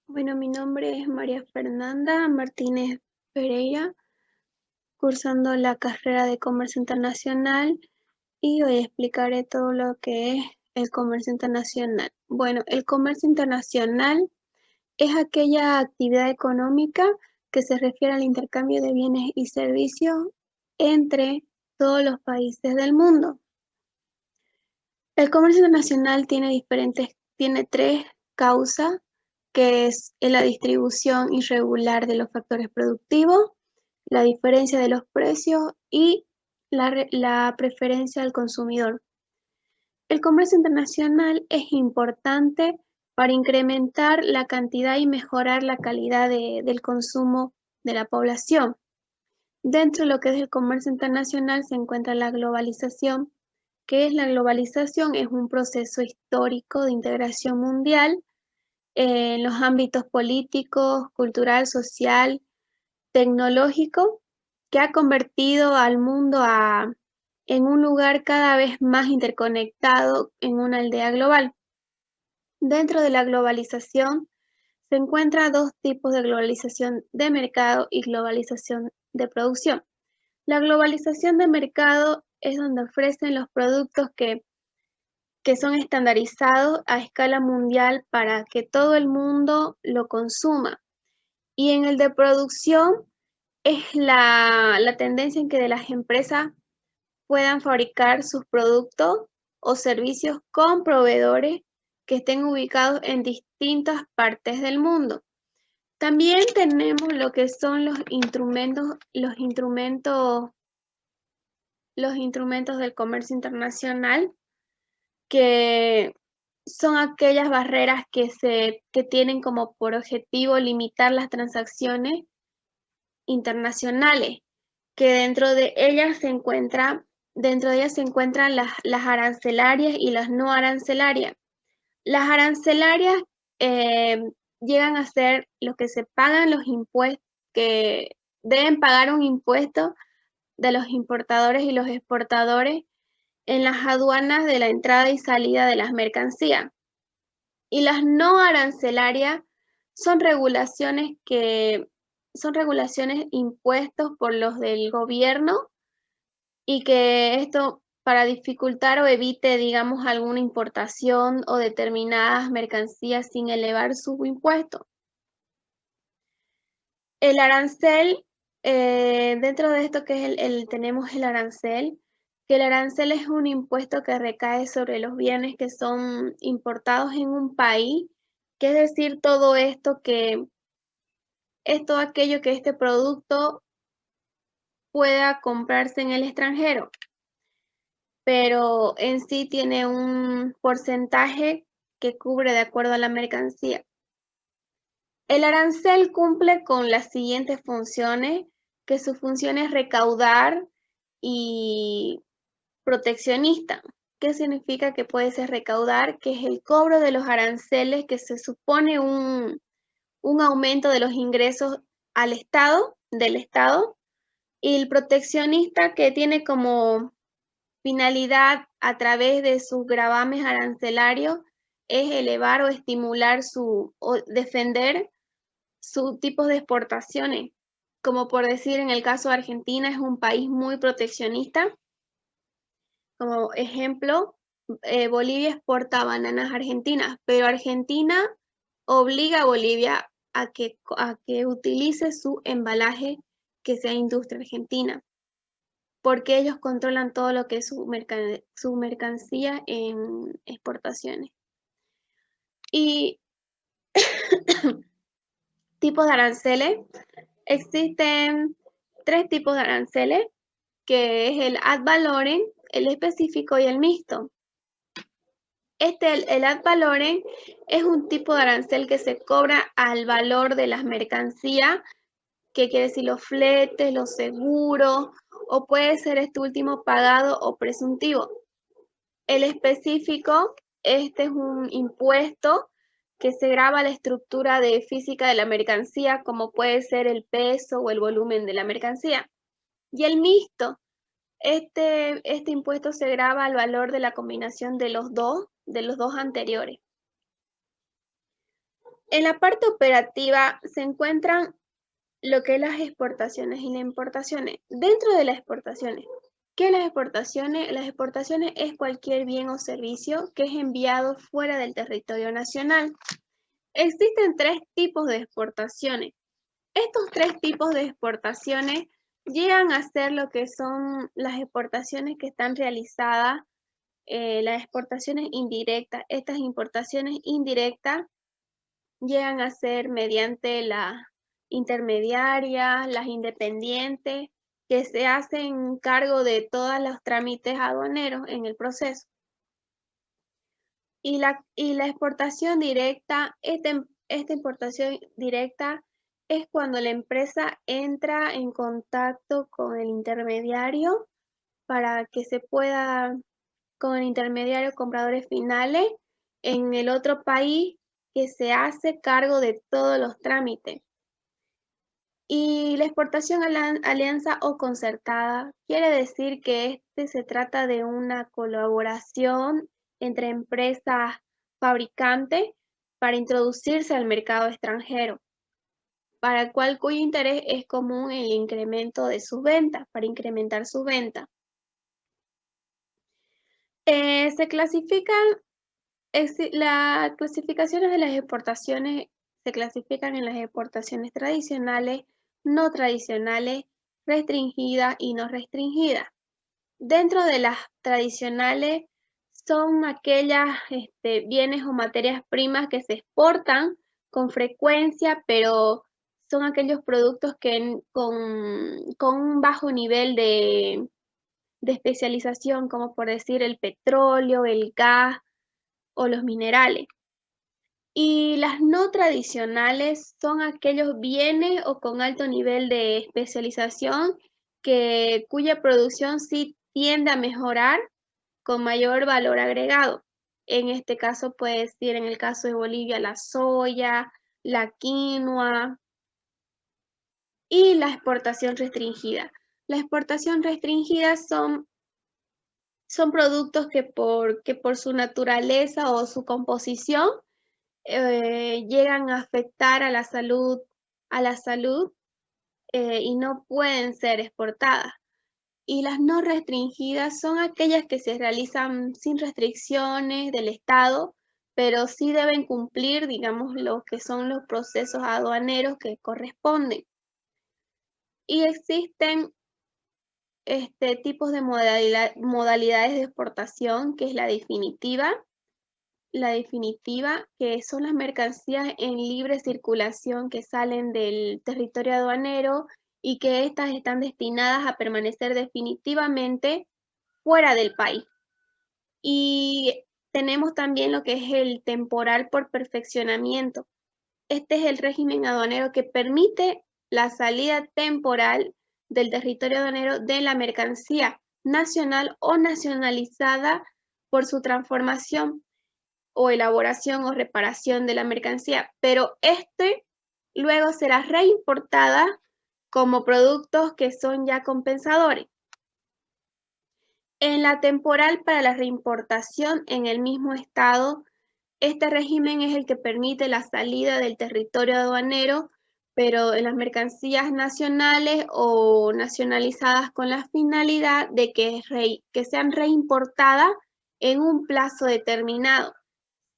Bueno, mi nombre es María Fernanda Martínez Pereira, cursando la carrera de Comercio Internacional y hoy explicaré todo lo que es el comercio internacional. Bueno, el comercio internacional es aquella actividad económica que se refiere al intercambio de bienes y servicios entre todos los países del mundo. El comercio internacional tiene tres causas, que es la distribución irregular de los factores productivos, la diferencia de los precios y la preferencia del consumidor. El comercio internacional es importante para incrementar la cantidad y mejorar la calidad del consumo de la población. Dentro de lo que es el comercio internacional se encuentra la globalización. ¿Qué es la globalización? Es un proceso histórico de integración mundial en los ámbitos políticos, cultural, social, tecnológico, que ha convertido al mundo en un lugar cada vez más interconectado, en una aldea global. Dentro de la globalización se encuentran dos tipos de globalización de mercado y globalización de producción. La globalización de mercado es donde ofrecen los productos que son estandarizados a escala mundial para que todo el mundo lo consuma. Y en el de producción es la tendencia en que de las empresas puedan fabricar sus productos o servicios con proveedores que estén ubicados en distintas partes del mundo. También tenemos lo que son los instrumentos del comercio internacional, que son aquellas barreras que tienen como por objetivo limitar las transacciones internacionales, que dentro de ellas se encuentran las arancelarias y las no arancelarias. Las arancelarias eh, llegan a ser lo que se pagan los impuestos, que deben pagar un impuesto de los importadores y los exportadores en las aduanas de la entrada y salida de las mercancías. Y las no arancelarias son son regulaciones impuestos por los del gobierno, y que esto para dificultar o evite, digamos, alguna importación o determinadas mercancías sin elevar su impuesto. El arancel, dentro de esto que es tenemos el arancel, que el arancel es un impuesto que recae sobre los bienes que son importados en un país, que es decir, todo esto que es todo aquello que este producto pueda comprarse en el extranjero, pero en sí tiene un porcentaje que cubre de acuerdo a la mercancía. El arancel cumple con las siguientes funciones, que su función es recaudar y proteccionista. ¿Qué significa que puede ser recaudar? Que es el cobro de los aranceles, que se supone un aumento de los ingresos al Estado, del Estado, y el proteccionista, que tiene como finalidad, a través de sus gravames arancelarios, es elevar o estimular o defender sus tipos de exportaciones. Como por decir, en el caso de Argentina, es un país muy proteccionista. Como ejemplo, Bolivia exporta bananas argentinas, pero Argentina obliga a Bolivia a que utilice su embalaje que sea industria argentina, porque ellos controlan todo lo que es su mercancía en exportaciones. Y tipos de aranceles. Existen tres tipos de aranceles, que es el ad valorem, el específico y el mixto. El ad valorem es un tipo de arancel que se cobra al valor de las mercancías, que quiere decir los fletes, los seguros, o puede ser este último pagado o presuntivo. El específico, este es un impuesto que se grava la estructura física de la mercancía, como puede ser el peso o el volumen de la mercancía. Y el mixto, este impuesto se grava al valor de la combinación de los dos anteriores. En la parte operativa se encuentran lo que es las exportaciones y las importaciones. Dentro de las exportaciones, ¿qué es las exportaciones? Las exportaciones es cualquier bien o servicio que es enviado fuera del territorio nacional. Existen tres tipos de exportaciones. Estos tres tipos de exportaciones llegan a ser lo que son las exportaciones que están realizadas, las exportaciones indirectas. Estas importaciones indirectas llegan a ser mediante las intermediarias, las independientes, que se hacen cargo de todos los trámites aduaneros en el proceso. Y la exportación directa, esta importación directa es cuando la empresa entra en contacto con el intermediario para que se pueda, con el intermediario compradores finales en el otro país, que se hace cargo de todos los trámites. Y la exportación alianza o concertada quiere decir que se trata de una colaboración entre empresas fabricantes para introducirse al mercado extranjero, para el cual cuyo interés es común el incremento de sus ventas, para incrementar sus ventas. Se clasifican, las clasificaciones de las exportaciones se clasifican en las exportaciones tradicionales, no tradicionales, restringidas y no restringidas. Dentro de las tradicionales son aquellas bienes o materias primas que se exportan con frecuencia, pero son aquellos productos que con un bajo nivel de especialización, como por decir el petróleo, el gas o los minerales. Y las no tradicionales son aquellos bienes o con alto nivel de especialización cuya producción sí tiende a mejorar con mayor valor agregado. En este caso puede decir, en el caso de Bolivia, la soya, la quinoa y la exportación restringida. La exportación restringida son productos que por su naturaleza o su composición llegan a afectar a la salud, y no pueden ser exportadas. Y las no restringidas son aquellas que se realizan sin restricciones del Estado, pero sí deben cumplir, digamos, lo que son los procesos aduaneros que corresponden. Y existen tipos de modalidades de exportación, que es la definitiva, que son las mercancías en libre circulación que salen del territorio aduanero y que éstas están destinadas a permanecer definitivamente fuera del país. Y tenemos también lo que es el temporal por perfeccionamiento. Este es el régimen aduanero que permite la salida temporal del territorio aduanero de la mercancía nacional o nacionalizada por su transformación o elaboración o reparación de la mercancía, pero luego será reimportada como productos que son ya compensadores. En la temporal para la reimportación en el mismo estado, este régimen es el que permite la salida del territorio aduanero, pero en las mercancías nacionales o nacionalizadas con la finalidad de que sean reimportadas en un plazo determinado,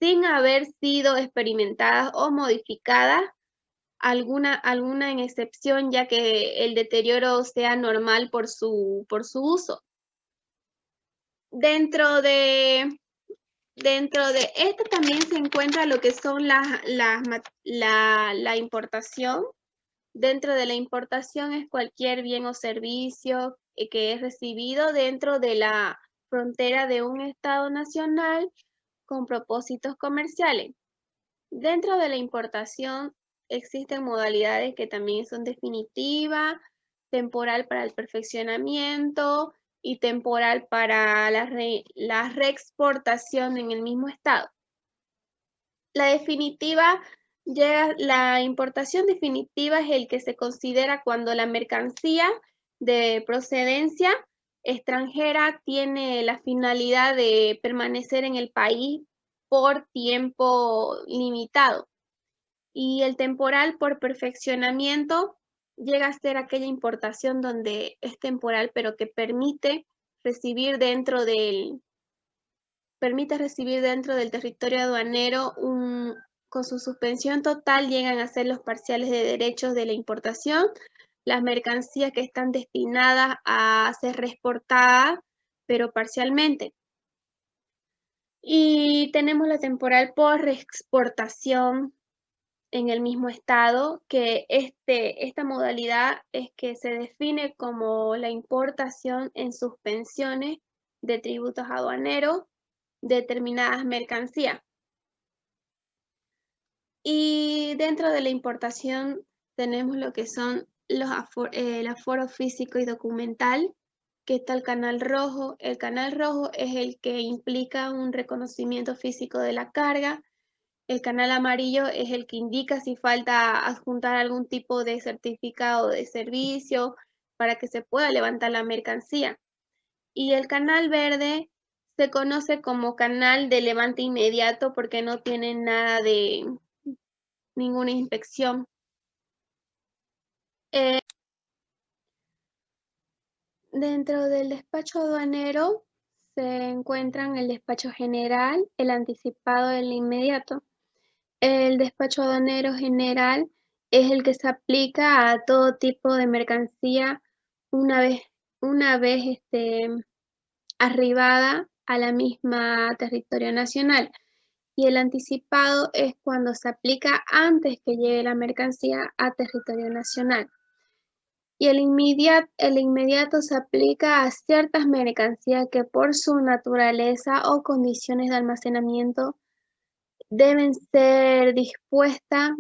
sin haber sido experimentadas o modificadas, alguna en excepción, ya que el deterioro sea normal por su uso. Dentro de esto también se encuentra lo que son la importación. Dentro de la importación es cualquier bien o servicio que es recibido dentro de la frontera de un estado nacional con propósitos comerciales. Dentro de la importación existen modalidades que también son definitiva, temporal para el perfeccionamiento y temporal para la reexportación en el mismo estado. La importación definitiva es el que se considera cuando la mercancía de procedencia extranjera tiene la finalidad de permanecer en el país por tiempo limitado. Y el temporal por perfeccionamiento llega a ser aquella importación donde es temporal, pero que permite recibir dentro del territorio aduanero con su suspensión total llegan a ser los parciales de derechos de la importación, las mercancías que están destinadas a ser reexportadas, pero parcialmente. Y tenemos la temporal por reexportación en el mismo estado, que esta modalidad es que se define como la importación en suspensiones de tributos aduaneros de determinadas mercancías. Y dentro de la importación tenemos lo que son el aforo físico y documental, que está el canal rojo. El canal rojo es el que implica un reconocimiento físico de la carga. El canal amarillo es el que indica si falta adjuntar algún tipo de certificado de servicio para que se pueda levantar la mercancía. Y el canal verde se conoce como canal de levante inmediato porque no tiene nada de ninguna inspección. Dentro del despacho aduanero se encuentran el despacho general, el anticipado y el inmediato. El despacho aduanero general es el que se aplica a todo tipo de mercancía una vez arribada a la misma territorio nacional. Y el anticipado es cuando se aplica antes que llegue la mercancía a territorio nacional. Y el inmediato se aplica a ciertas mercancías que por su naturaleza o condiciones de almacenamiento deben ser dispuestas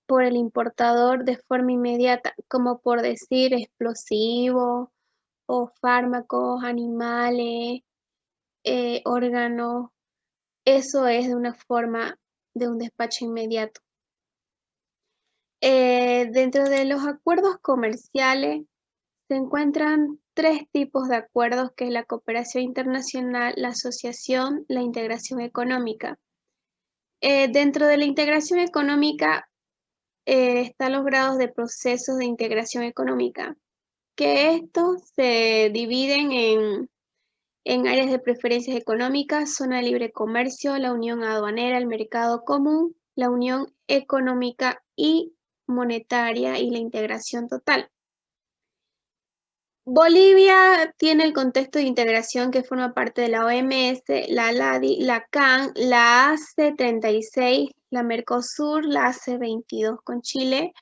por el importador de forma inmediata, como por decir explosivos o fármacos, animales, órganos. Eso es de una forma de un despacho inmediato. Dentro de los acuerdos comerciales se encuentran tres tipos de acuerdos, que es la cooperación internacional, la asociación, la integración económica. Dentro de la integración económica están los grados de procesos de integración económica, que estos se dividen en áreas de preferencias económicas, zona de libre comercio, la unión aduanera, el mercado común, la unión económica y monetaria y la integración total. Bolivia tiene el contexto de integración que forma parte de la OMS, la LADI, la CAN, la AC36, la Mercosur, la AC22 con Chile,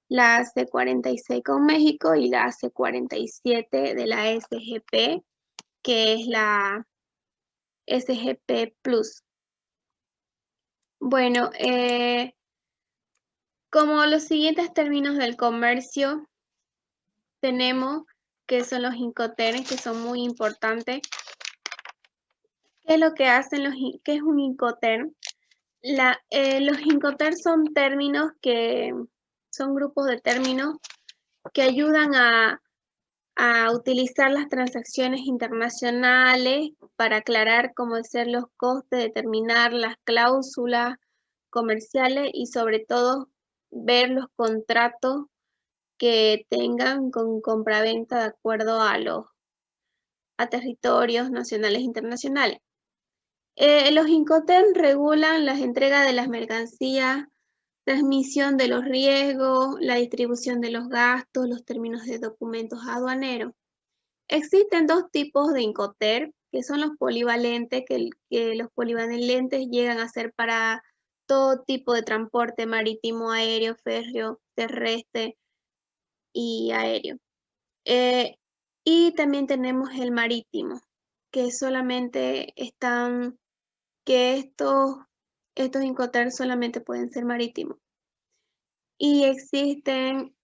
la AC46 con México y la AC47 de la SGP, que es la SGP Plus. Bueno, como los siguientes términos del comercio, tenemos que son los Incoterms, que son muy importantes. ¿Qué es lo que hacen qué es un Incoterm? Los Incoterms son términos son grupos de términos que ayudan a utilizar las transacciones internacionales para aclarar cómo ser los costes, determinar las cláusulas comerciales y sobre todo ver los contratos que tengan con compraventa de acuerdo a territorios nacionales e internacionales. Los Incoterms regulan las entregas de las mercancías, transmisión de los riesgos, la distribución de los gastos, los términos de documentos aduaneros. Existen dos tipos de Incoterms, que son los polivalentes, que los polivalentes llegan a ser para todo tipo de transporte marítimo, aéreo, férreo, terrestre y aéreo. Y también tenemos el marítimo, que solamente estos Incoterms solamente pueden ser marítimos. Y existen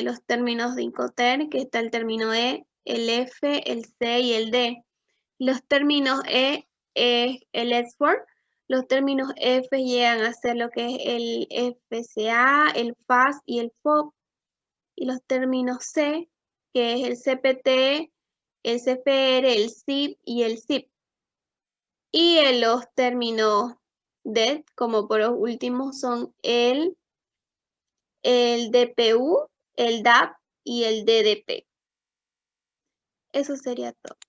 los términos de Incoterm, que está el término E, el F, el C y el D. Los términos E es el export, los términos F llegan a ser lo que es el FCA, el FAS y el FOB. Y los términos C, que es el CPT, el CPR, el CIP y el CIP. Y en los términos DET, como por los últimos son el DPU, el DAP y el DDP. Eso sería todo.